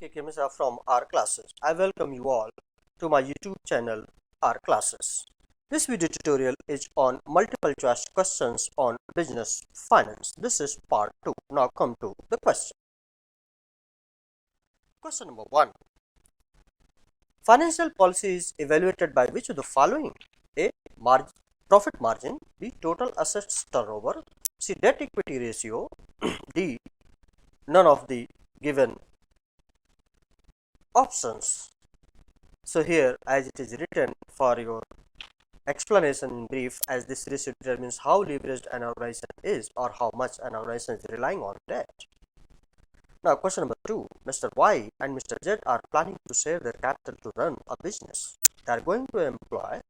Kemisa from R Classes. I welcome you all to my YouTube channel R Classes. This video tutorial is on multiple choice questions on business finance. This is part 2. Now come to the question. Question number 1. Financial policy is evaluated by which of the following? A. Profit margin. B. Total assets turnover. C. Debt equity ratio. D. None of the given options. So here, as it is written for your explanation in brief, as this ratio determines how leveraged an organization is or how much an organization is relying on debt. Now question number 2. Mr. Y and Mr. Z are planning to share their capital to run a business. They are going to employ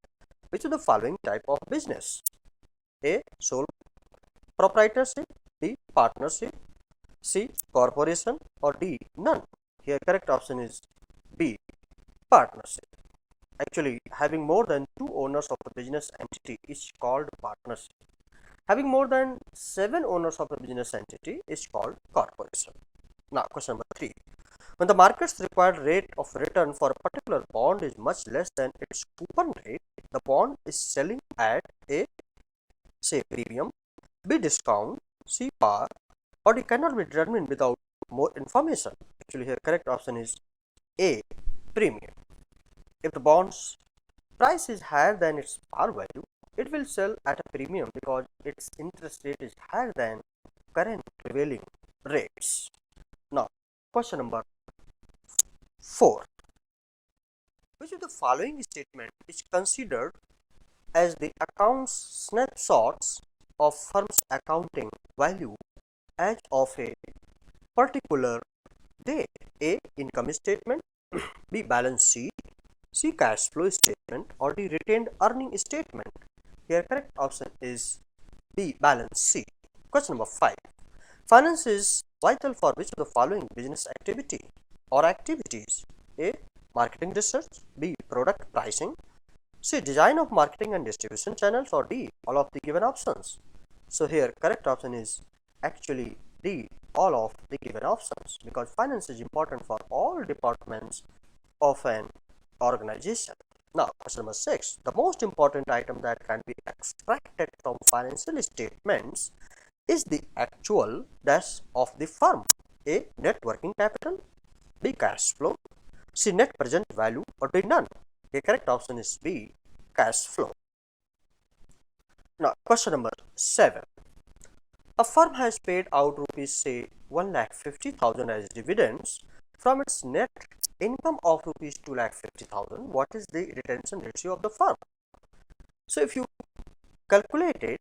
which of the following type of business? A. Sole proprietorship. B. Partnership. C. Corporation. Or D. None. Here correct option is B. Partnership. Actually, having more than 2 owners of a business entity is called partnership. Having more than 7 owners of a business entity is called corporation. Now, question number 3. When the market's required rate of return for a particular bond is much less than its coupon rate, the bond is selling at A. Say premium, B. Discount, C. par, or D cannot be determined without more information. Actually, here correct option is A. Premium. If the bond's price is higher than its par value, it will sell at a premium because its interest rate is higher than current prevailing rates. Now, question number 4. Which of the following statement is considered as the accounts snapshots of firm's accounting value as of a particular date? A. Income statement, B. Balance sheet, C. Cash flow statement, or D. Retained earning statement. Here correct option is B. Balance sheet. Question number 5. Finance is vital for which of the following business activity or activities? A. Marketing research, B. Product pricing, C. Design of marketing and distribution channels, or D. All of the given options. So here correct option is actually D. All of the given options, because finance is important for all departments of an organization. Now, question number 6. The most important item that can be extracted from financial statements is the actual dash of the firm. A. Net working capital, B. Cash flow, C. Net present value, or D. None. The correct option is B. Cash flow. Now, question number 7. A firm has paid out rupees say 1,50,000 as dividends from its net income of rupees 2,50,000. What is the retention ratio of the firm? So if you calculate it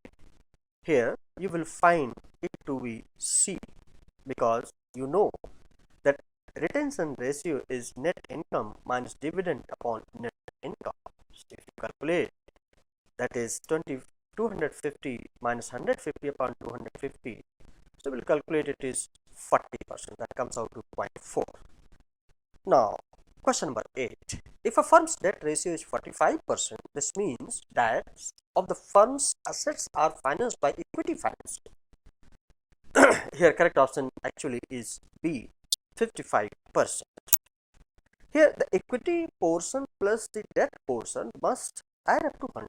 here, you will find it to be C, because you know that retention ratio is net income minus dividend upon net income. So if you calculate, that is 250 minus 150 upon 250, so we'll calculate it is 40%. That comes out to 0.4. Now, question number 8. If a firm's debt ratio is 45%, this means that of the firm's assets are financed by equity financing. Here correct option actually is B. 55%. Here the equity portion plus the debt portion must add up to 100%.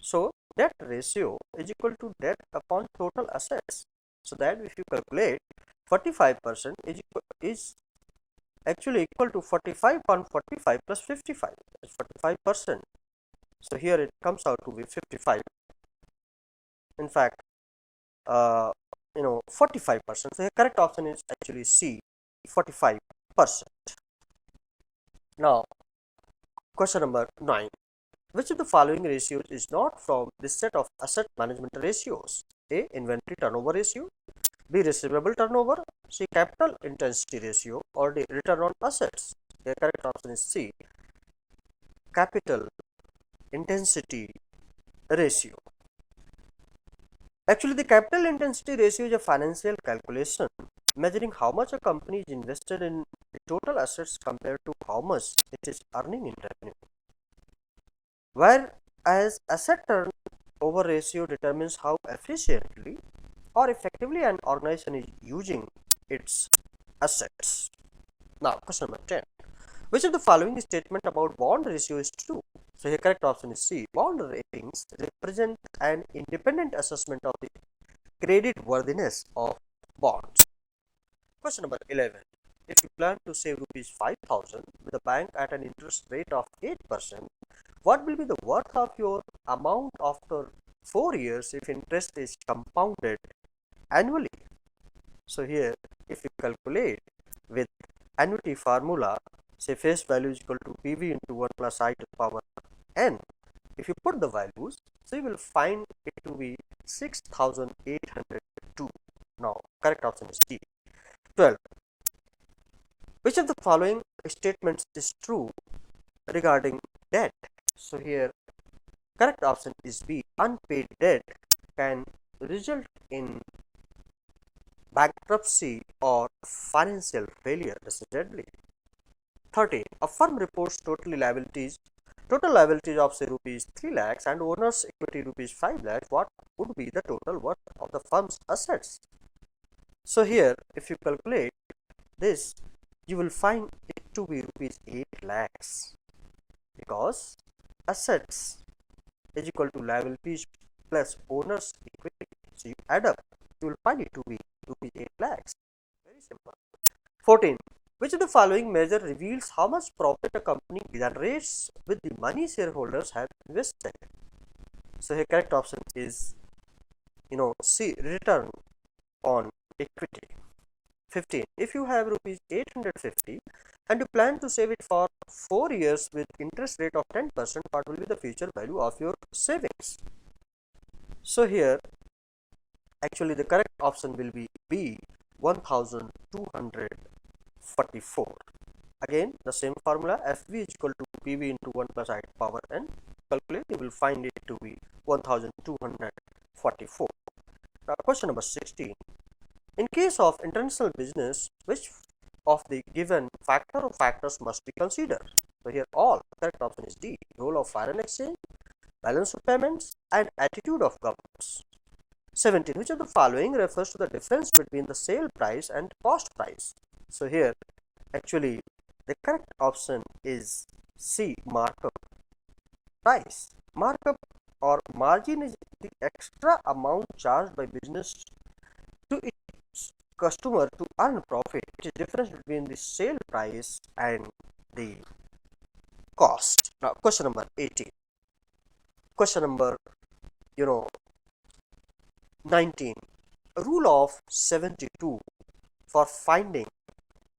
So debt ratio is equal to debt upon total assets. So that if you calculate, 45% is actually equal to 45 upon 45 plus 55. That's 45%. So here it comes out to be 55. In fact, 45%. So the correct option is actually C. 45%. Now, question number 9. Which of the following ratios is not from this set of asset management ratios? A. Inventory turnover ratio, B. Receivable turnover, C. Capital intensity ratio, or D. Return on assets. The correct option is C. Capital intensity ratio. Actually, the capital intensity ratio is a financial calculation measuring how much a company is invested in the total assets compared to how much it is earning in revenue. Whereas asset turnover ratio determines how efficiently or effectively an organization is using its assets. Now, question number 10. Which of the following statement about bond ratio is true? So, here correct option is C. Bond ratings represent an independent assessment of the credit worthiness of bonds. Question number 11. If you plan to save rupees 5,000 with a bank at an interest rate of 8%, what will be the worth of your amount after 4 years if interest is compounded annually? So here, if you calculate with annuity formula, say face value is equal to PV into 1 plus I to the power n. If you put the values, so you will find it to be 6,802. Now, correct option is D. 12. Which of the following statements is true regarding debt? So here, correct option is B. Unpaid debt can result in bankruptcy or financial failure. This is deadly. 13. A firm reports total liabilities of say rupees 3 lakhs and owner's equity rupees 5 lakhs. What would be the total worth of the firm's assets? So here, if you calculate this, you will find it to be rupees 8 lakhs, because assets is equal to liabilities plus owner's equity. So you add up, you will find it to be rupees 8 lakhs. Very simple. 14. Which of the following measure reveals how much profit a company generates with the money shareholders have invested? So here correct option is C, return on equity. 15. If you have rupees 850 and you plan to save it for 4 years with interest rate of 10%, what will be the future value of your savings? So here actually the correct option will be B, 1244. Again the same formula, FV is equal to PV into 1 plus I power n. Calculate, you will find it to be 1244. Now question number 16. In case of international business, which of the given factor or factors must be considered? So here all correct option is D. Role of foreign exchange, balance of payments, and attitude of governments. 17. Which of the following refers to the difference between the sale price and cost price? So here actually the correct option is C, markup price. Markup or margin is the extra amount charged by business to its customer to earn profit. It is difference between the sale price and the cost. Now question number 18. Question number 19. Rule of 72 for finding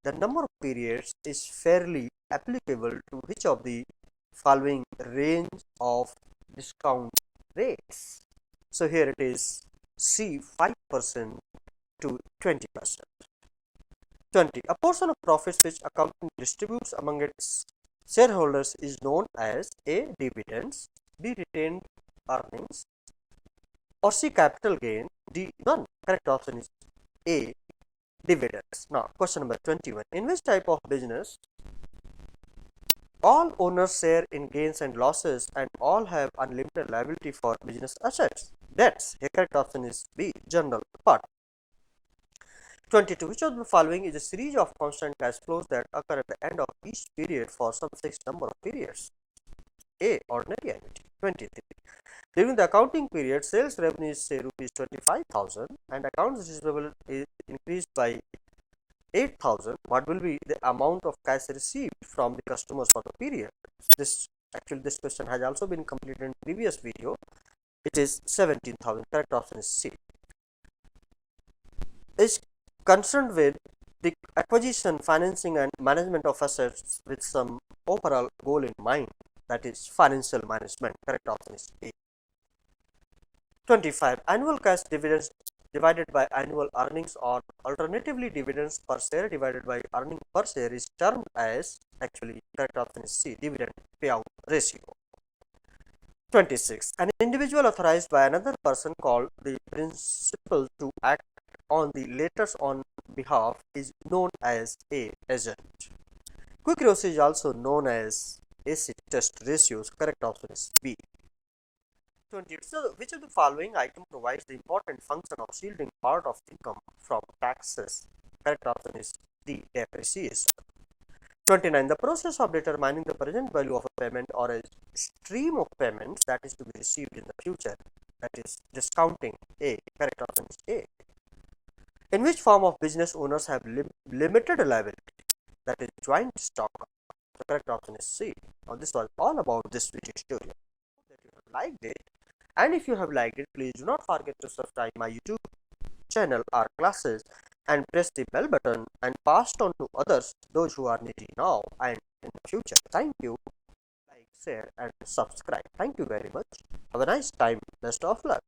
the number of periods is fairly applicable to which of the following range of discount rates? So here it is C, 5% to 20%. 20. A portion of profits which a company distributes among its shareholders is known as A, dividends, B, retained earnings, or C, capital gain, D, none. Correct option is A, dividends. Now question number 21. In which type of business all owners share in gains and losses and all have unlimited liability for business assets? Debts. Here correct option is B, general part. 22. Which of the following is a series of constant cash flows that occur at the end of each period for some fixed number of periods? A, ordinary annuity. 23. During the accounting period, sales revenue is say rupees 25,000 and accounts receivable is increased by 8,000. What will be the amount of cash received from the customers for the period? This question has also been completed in previous video. It is 17,000. Correct option is C. Is concerned with the acquisition, financing, and management of assets with some overall goal in mind, that is financial management. Correct option is A. 25. Annual cash dividends divided by annual earnings, or alternatively dividends per share divided by earning per share, is termed as, actually correct option is C, dividend payout ratio. 26. An individual authorized by another person called the principal to act on the latter's on behalf is known as a agent. Quick ratio is also known as acid test ratios. Correct option is B. 28. So which of the following item provides the important function of shielding part of income from taxes? Correct option is D, depreciation. 29. The process of determining the present value of a payment or a stream of payments that is to be received in the future, that is discounting A. Correct option is A. In which form of business owners have limited liability, that is joint stock. The correct option is C. Now this was all about this video tutorial. That you have liked it, and if you have liked it, please do not forget to subscribe my YouTube channel or classes and press the bell button and pass it on to others, those who are needy now and in the future. Thank you. Like, share and subscribe. Thank you very much. Have a nice time. Best of luck.